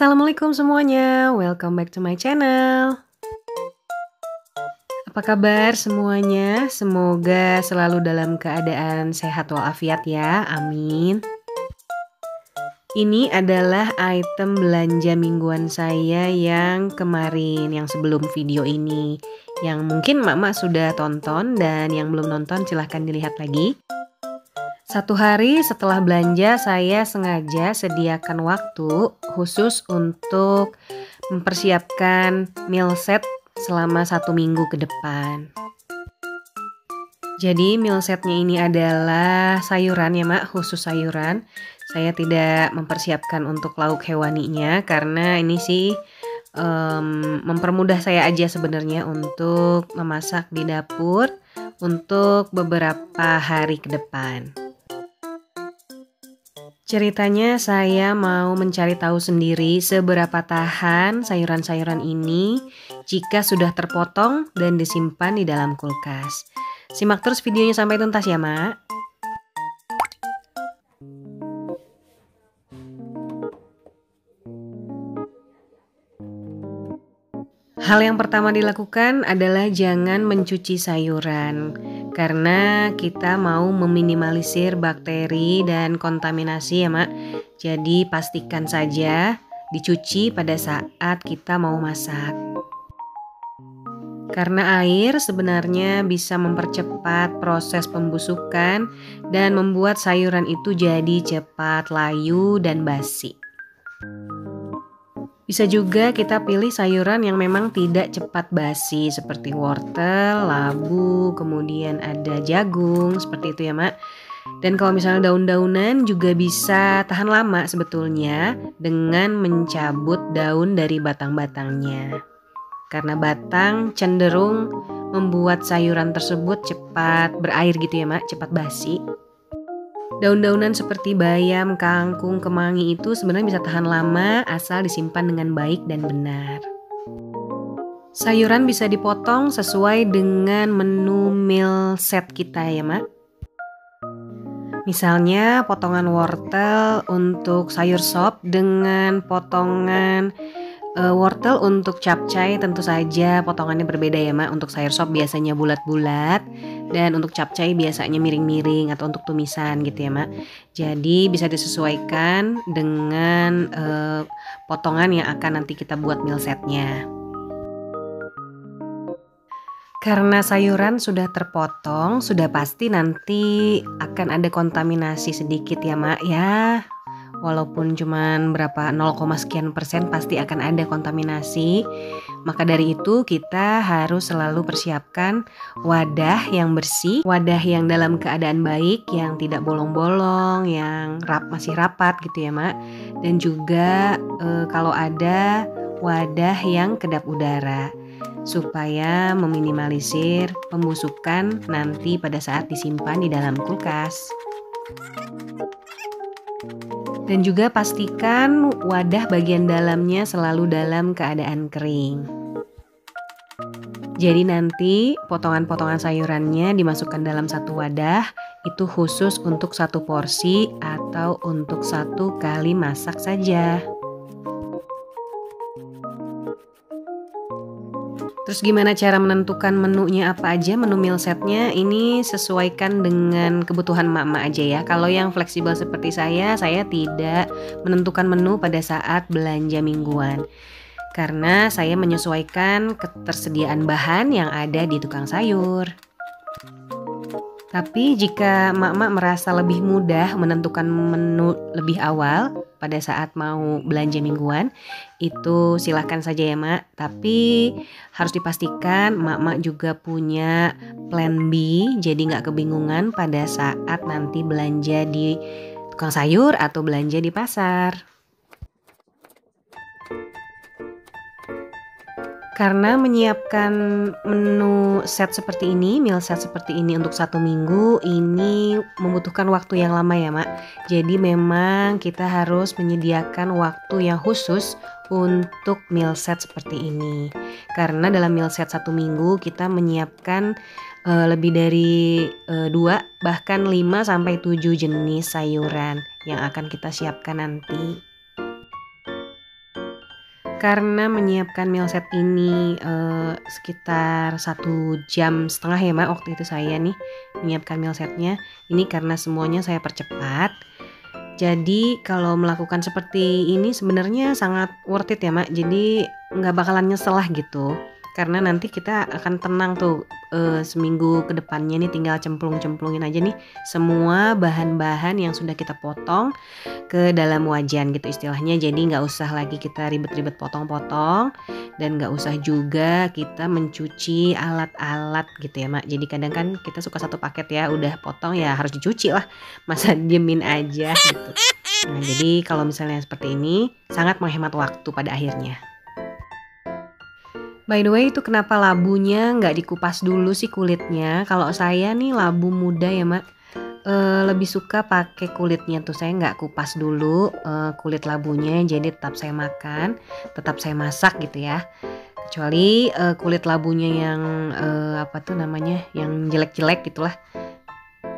Assalamualaikum semuanya, welcome back to my channel. Apa kabar semuanya? Semoga selalu dalam keadaan sehat walafiat ya, amin. Ini adalah item belanja mingguan saya yang kemarin, yang sebelum video ini. Yang mungkin mak-mak sudah tonton dan yang belum nonton silahkan dilihat lagi. Satu hari setelah belanja saya sengaja sediakan waktu khusus untuk mempersiapkan meal set selama 1 minggu ke depan. Jadi meal setnya ini adalah sayuran ya mak, khusus sayuran. Saya tidak mempersiapkan untuk lauk hewaninya karena ini sih mempermudah saya aja sebenarnya untuk memasak di dapur untuk beberapa hari ke depan. Ceritanya saya mau mencari tahu sendiri seberapa tahan sayuran-sayuran ini jika sudah terpotong dan disimpan di dalam kulkas. Simak terus videonya sampai tuntas ya, Mak. Hal yang pertama dilakukan adalah jangan mencuci sayuran karena kita mau meminimalisir bakteri dan kontaminasi ya mak. Jadi pastikan saja dicuci pada saat kita mau masak. Karena air sebenarnya bisa mempercepat proses pembusukan dan membuat sayuran itu jadi cepat layu dan basi. Bisa juga kita pilih sayuran yang memang tidak cepat basi seperti wortel, labu, kemudian ada jagung, seperti itu ya mak. Dan kalau misalnya daun-daunan juga bisa tahan lama sebetulnya dengan mencabut daun dari batang-batangnya. Karena batang cenderung membuat sayuran tersebut cepat berair gitu ya mak, cepat basi. Daun-daunan seperti bayam, kangkung, kemangi itu sebenarnya bisa tahan lama asal disimpan dengan baik dan benar. Sayuran bisa dipotong sesuai dengan menu meal set kita ya mak. Misalnya potongan wortel untuk sayur sop dengan potongan wortel untuk capcay tentu saja potongannya berbeda ya mak. Untuk sayur sop biasanya bulat-bulat dan untuk capcay biasanya miring-miring atau untuk tumisan gitu ya mak. Jadi bisa disesuaikan dengan potongan yang akan nanti kita buat meal setnya. Karena sayuran sudah terpotong, sudah pasti nanti akan ada kontaminasi sedikit ya mak ya. Walaupun cuman berapa 0, sekian persen pasti akan ada kontaminasi. Maka dari itu kita harus selalu persiapkan wadah yang bersih, wadah yang dalam keadaan baik, yang tidak bolong-bolong, yang masih rapat gitu ya mak. Dan juga kalau ada wadah yang kedap udara supaya meminimalisir pembusukan nanti pada saat disimpan di dalam kulkas. Dan juga pastikan wadah bagian dalamnya selalu dalam keadaan kering. Jadi nanti potongan-potongan sayurannya dimasukkan dalam satu wadah, itu khusus untuk 1 porsi atau untuk 1 kali masak saja. Terus gimana cara menentukan menunya apa aja, menu meal setnya? Ini sesuaikan dengan kebutuhan mak-mak aja ya. Kalau yang fleksibel seperti saya tidak menentukan menu pada saat belanja mingguan. Karena saya menyesuaikan ketersediaan bahan yang ada di tukang sayur. Tapi jika mak-mak merasa lebih mudah menentukan menu lebih awal pada saat mau belanja mingguan, itu silahkan saja ya mak. Tapi harus dipastikan mak-mak juga punya plan B, jadi nggak kebingungan pada saat nanti belanja di tukang sayur atau belanja di pasar. Karena menyiapkan menu set seperti ini, meal set seperti ini untuk 1 minggu, ini membutuhkan waktu yang lama ya mak. Jadi memang kita harus menyediakan waktu yang khusus untuk meal set seperti ini. Karena dalam meal set 1 minggu kita menyiapkan lebih dari 2 bahkan 5-7 jenis sayuran yang akan kita siapkan nanti. karena menyiapkan meal set ini sekitar 1,5 jam ya Mak, waktu itu saya nih menyiapkan meal setnya. Ini karena semuanya saya percepat. Jadi kalau melakukan seperti ini sebenarnya sangat worth it ya Mak. Jadi nggak bakalan nyesel lah gitu. Karena nanti kita akan tenang tuh seminggu ke depannya nih, tinggal cemplung-cemplungin aja nih semua bahan-bahan yang sudah kita potong ke dalam wajan gitu istilahnya. Jadi nggak usah lagi kita ribet-ribet potong-potong, dan nggak usah juga kita mencuci alat-alat gitu ya Mak. Jadi kadang kan kita suka satu paket ya udah potong ya harus dicuci lah, masa diemin aja gitu. Nah jadi kalau misalnya seperti ini sangat menghemat waktu pada akhirnya. By the way, itu kenapa labunya nggak dikupas dulu sih kulitnya? Kalau saya nih labu muda ya Mak, lebih suka pakai kulitnya tuh. Saya nggak kupas dulu kulit labunya, jadi tetap saya makan, tetap saya masak gitu ya. Kecuali kulit labunya yang apa tuh namanya, yang jelek-jelek gitulah,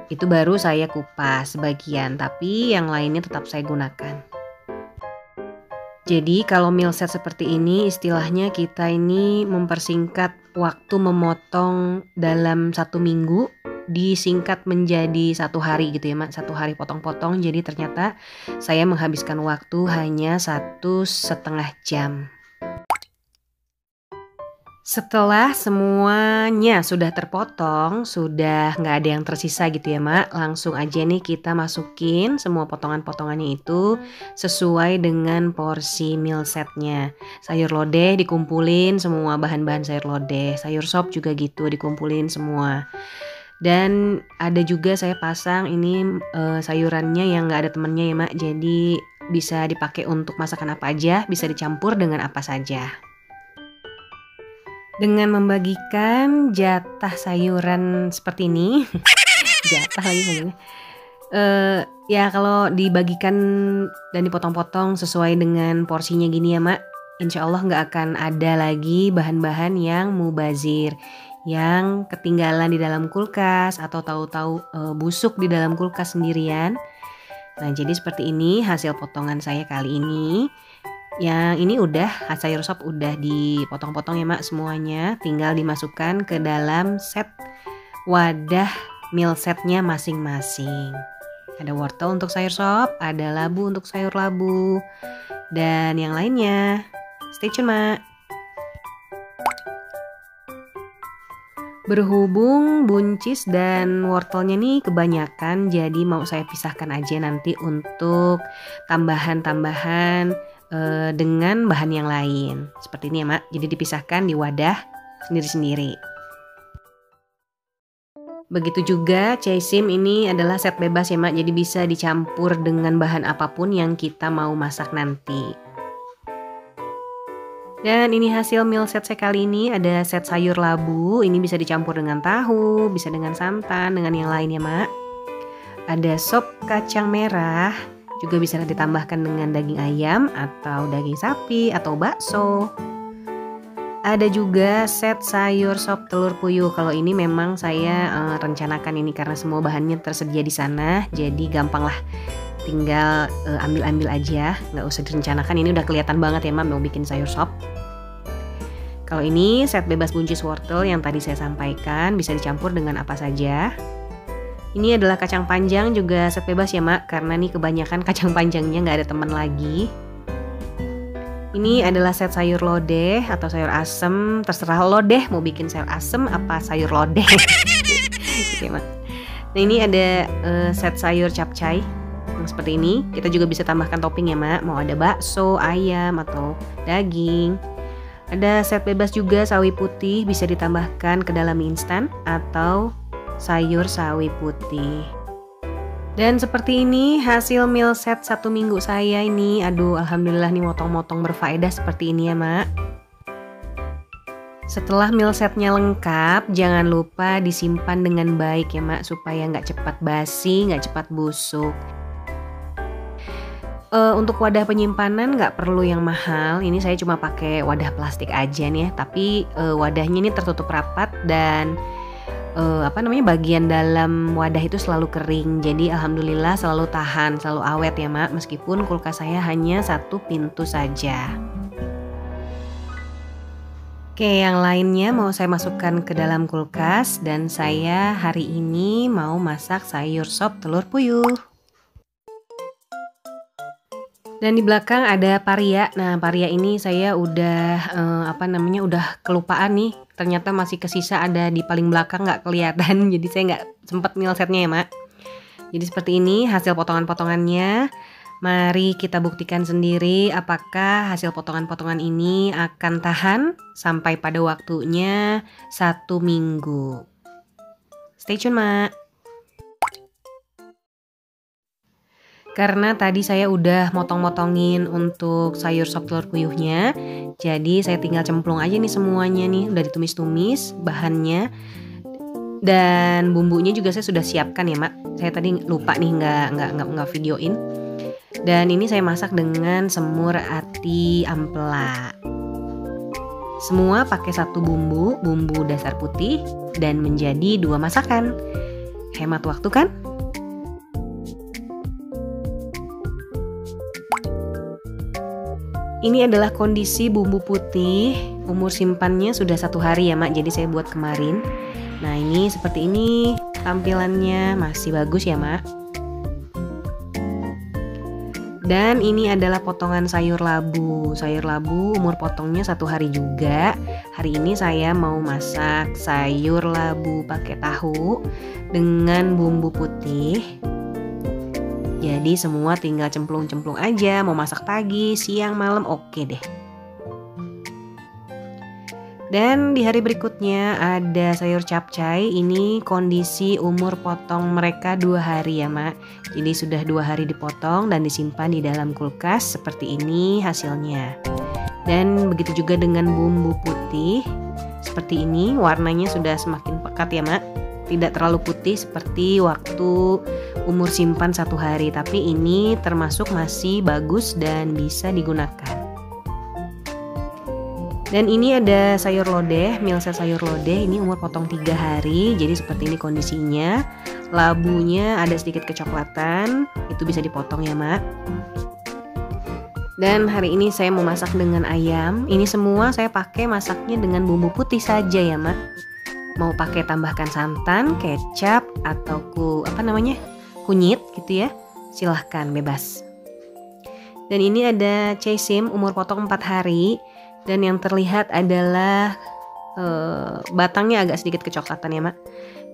itu baru saya kupas sebagian, tapi yang lainnya tetap saya gunakan. Jadi kalau meal set seperti ini istilahnya kita ini mempersingkat waktu memotong dalam 1 minggu, disingkat menjadi 1 hari gitu ya Mak. 1 hari potong-potong, jadi ternyata saya menghabiskan waktu hanya 1,5 jam. Setelah semuanya sudah terpotong, sudah nggak ada yang tersisa gitu ya Mak, langsung aja nih kita masukin semua potongan-potongannya itu sesuai dengan porsi meal setnya. Sayur lodeh dikumpulin semua, bahan-bahan sayur lodeh, sayur sop juga gitu dikumpulin semua. Dan ada juga saya pasang ini sayurannya yang nggak ada temennya ya Mak, jadi bisa dipakai untuk masakan apa aja, bisa dicampur dengan apa saja. Dengan membagikan jatah sayuran seperti ini, jatah lagi ngomongnya. Ya kalau dibagikan dan dipotong-potong sesuai dengan porsinya gini ya Mak, insya Allah nggak akan ada lagi bahan-bahan yang mubazir, yang ketinggalan di dalam kulkas atau tahu-tahu busuk di dalam kulkas sendirian. Nah jadi seperti ini hasil potongan saya kali ini. Yang ini udah sayur sop udah dipotong-potong ya Mak semuanya, tinggal dimasukkan ke dalam set wadah meal setnya masing-masing. Ada wortel untuk sayur sop, ada labu untuk sayur labu, dan yang lainnya. Stay tune Mak. Berhubung buncis dan wortelnya nih kebanyakan, jadi mau saya pisahkan aja nanti untuk tambahan-tambahan dengan bahan yang lain. Seperti ini ya Mak, jadi dipisahkan di wadah sendiri-sendiri. Begitu juga caisim ini adalah set bebas ya Mak, jadi bisa dicampur dengan bahan apapun yang kita mau masak nanti. Dan ini hasil meal set saya kali ini, ada set sayur labu, ini bisa dicampur dengan tahu, bisa dengan santan, dengan yang lain ya Mak. Ada sop kacang merah, juga bisa ditambahkan dengan daging ayam atau daging sapi atau bakso. Ada juga set sayur sop telur puyuh. Kalau ini memang saya rencanakan ini karena semua bahannya tersedia di sana, jadi gampang lah. Tinggal ambil-ambil aja, nggak usah direncanakan. Ini udah kelihatan banget ya Mak mau bikin sayur sop. Kalau ini set bebas buncis wortel yang tadi saya sampaikan, bisa dicampur dengan apa saja. Ini adalah kacang panjang, juga set bebas ya Mak, karena nih kebanyakan kacang panjangnya nggak ada teman lagi. Ini adalah set sayur lodeh atau sayur asem, terserah lo deh mau bikin sayur asem apa sayur lodeh. Gitu ya Mak. Nah ini ada set sayur capcay yang seperti ini. Kita juga bisa tambahkan topping ya Mak, mau ada bakso, ayam atau daging. Ada set bebas juga sawi putih, bisa ditambahkan ke dalam mie instan atau sayur sawi putih. Dan seperti ini hasil meal set 1 minggu saya ini. Aduh alhamdulillah nih motong-motong berfaedah seperti ini ya Mak. Setelah meal setnya lengkap, jangan lupa disimpan dengan baik ya Mak, supaya nggak cepat basi, nggak cepat busuk. Untuk wadah penyimpanan nggak perlu yang mahal. Ini saya cuma pakai wadah plastik aja nih ya, tapi wadahnya ini tertutup rapat dan bagian dalam wadah itu selalu kering. Jadi alhamdulillah selalu tahan, selalu awet ya Mak, meskipun kulkas saya hanya 1 pintu saja. Oke, yang lainnya mau saya masukkan ke dalam kulkas dan saya hari ini mau masak sayur sop telur puyuh. Dan di belakang ada paria. Nah, paria ini saya udah udah kelupaan nih. Ternyata masih kesisa ada di paling belakang nggak kelihatan. Jadi saya nggak sempet nyelsetnya ya, Mak. Jadi seperti ini hasil potongan-potongannya. Mari kita buktikan sendiri apakah hasil potongan-potongan ini akan tahan sampai pada waktunya 1 minggu. Stay tune, Mak. Karena tadi saya udah motong-motongin untuk sayur sop telur puyuhnya, jadi saya tinggal cemplung aja nih semuanya nih, udah ditumis-tumis bahannya. Dan bumbunya juga saya sudah siapkan ya, Mak. Saya tadi lupa nih nggak videoin. Dan ini saya masak dengan semur ati ampela. Semua pakai satu bumbu dasar putih dan menjadi 2 masakan. Hemat waktu kan? Ini adalah kondisi bumbu putih, umur simpannya sudah 1 hari ya, Mak. Jadi saya buat kemarin. Nah, ini seperti ini tampilannya, masih bagus ya, Mak. Dan ini adalah potongan sayur labu. Sayur labu umur potongnya 1 hari juga. Hari ini saya mau masak sayur labu pakai tahu dengan bumbu putih. Jadi semua tinggal cemplung-cemplung aja. Mau masak pagi, siang, malam, oke deh. Dan di hari berikutnya ada sayur capcay. Ini kondisi umur potong mereka 2 hari ya, Mak. Jadi sudah 2 hari dipotong dan disimpan di dalam kulkas. Seperti ini hasilnya. Dan begitu juga dengan bumbu putih. Seperti ini warnanya sudah semakin pekat ya, Mak. Tidak terlalu putih seperti waktu umur simpan 1 hari. Tapi ini termasuk masih bagus dan bisa digunakan. Dan ini ada sayur lodeh, milset sayur lodeh, ini umur potong 3 hari. Jadi seperti ini kondisinya. Labunya ada sedikit kecoklatan, itu bisa dipotong ya, Mak. Dan hari ini saya mau masak dengan ayam. Ini semua saya pakai masaknya dengan bumbu putih saja ya, Mak. Mau pakai tambahkan santan, kecap atau kunyit gitu ya. Silahkan bebas. Dan ini ada caisim umur potong 4 hari. Dan yang terlihat adalah batangnya agak sedikit kecoklatan ya, Mak.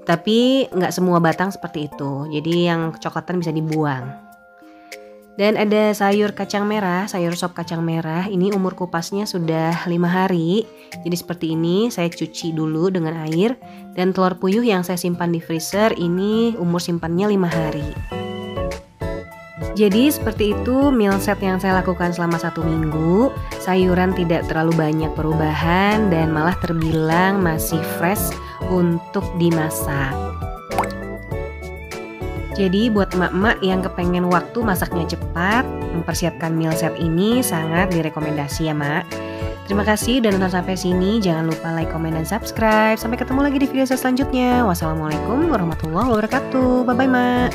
Tapi nggak semua batang seperti itu. Jadi yang kecoklatan bisa dibuang. Dan ada sayur kacang merah, sayur sop kacang merah. Ini umur kupasnya sudah 5 hari. Jadi seperti ini saya cuci dulu dengan air. Dan telur puyuh yang saya simpan di freezer ini umur simpannya 5 hari. Jadi seperti itu meal set yang saya lakukan selama 1 minggu. Sayuran tidak terlalu banyak perubahan dan malah terbilang masih fresh untuk dimasak. Jadi buat emak-emak yang kepengen waktu masaknya cepat, mempersiapkan meal set ini sangat direkomendasi ya, Mak. Terima kasih udah nonton sampai sini. Jangan lupa like, komen, dan subscribe. Sampai ketemu lagi di video saya selanjutnya. Wassalamualaikum warahmatullahi wabarakatuh. Bye-bye, Mak.